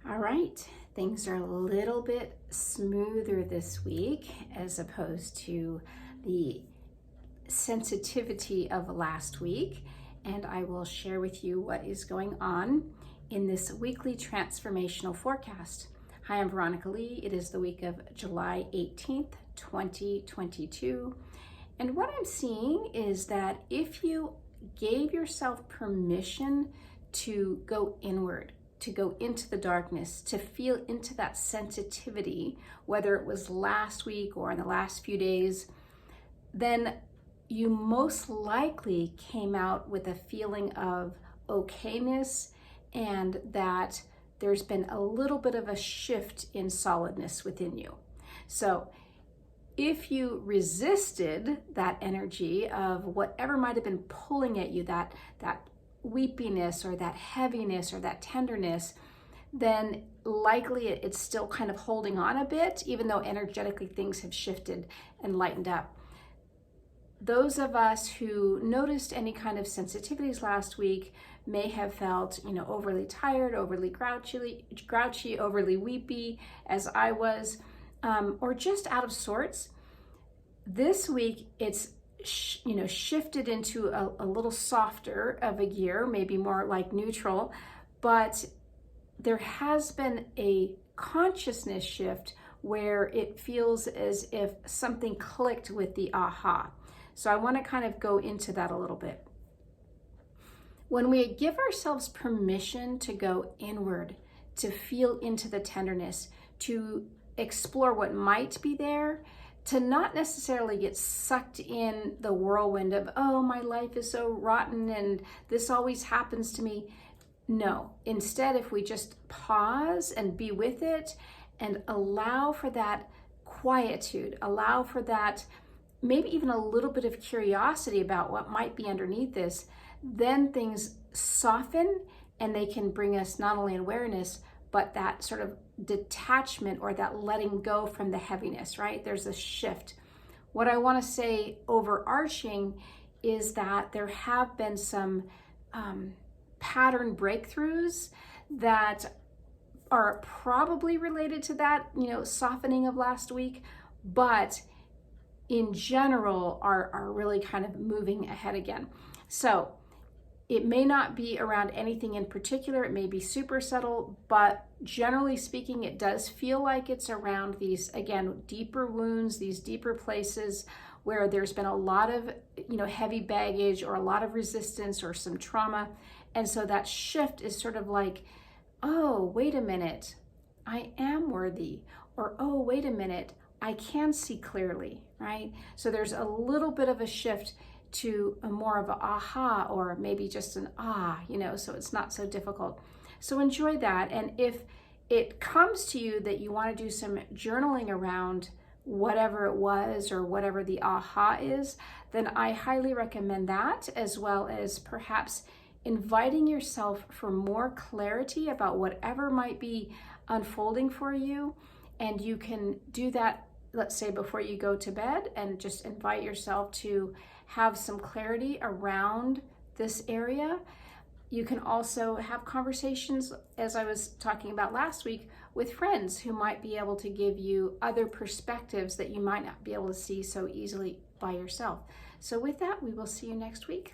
All right, things are a little bit smoother this week as opposed to the sensitivity of last week, and I will share with you what is going on in this weekly transformational forecast. Hi, I'm Veronica Lee. It is the week of July 18th, 2022, and what I'm seeing is that if you gave yourself permission to go inward, to go into the darkness, to feel into that sensitivity, whether it was last week or in the last few days, then you most likely came out with a feeling of okayness and that there's been a little bit of a shift in solidness within you. So if you resisted that energy of whatever might have been pulling at you, that weepiness or that heaviness or that tenderness, then likely it's still kind of holding on a bit, even though energetically things have shifted and lightened up. Those of us who noticed any kind of sensitivities last week may have felt, overly tired, overly grouchy, overly weepy, as I was, or just out of sorts. This week, it's shifted into a little softer of a gear, maybe more like neutral, but there has been a consciousness shift where it feels as if something clicked with the aha. So I want to kind of go into that a little bit. When we give ourselves permission to go inward, to feel into the tenderness, to explore what might be there, to not necessarily get sucked in the whirlwind of, oh, my life is so rotten and this always happens to me. No, instead, if we just pause and be with it and allow for that quietude, allow for that maybe even a little bit of curiosity about what might be underneath this, then things soften and they can bring us not only awareness, but that sort of detachment or that letting go from the heaviness, right? There's a shift. What I want to say overarching is that there have been some pattern breakthroughs that are probably related to that, softening of last week, but in general are really kind of moving ahead again. So it may not be around anything in particular. It may be super subtle, but generally speaking, it does feel like it's around these, again, deeper wounds, these deeper places where there's been a lot of, heavy baggage or a lot of resistance or some trauma. And so that shift is sort of like, oh, wait a minute, I am worthy. Or, oh, wait a minute, I can see clearly, right? So there's a little bit of a shift to a more of an aha, or maybe just an so it's not so difficult. So enjoy that. And if it comes to you that you want to do some journaling around whatever it was or whatever the aha is, then I highly recommend that, as well as perhaps inviting yourself for more clarity about whatever might be unfolding for you. And you can do that, let's say, before you go to bed, and just invite yourself to have some clarity around this area. You can also have conversations, as I was talking about last week, with friends who might be able to give you other perspectives that you might not be able to see so easily by yourself. So with that, we will see you next week.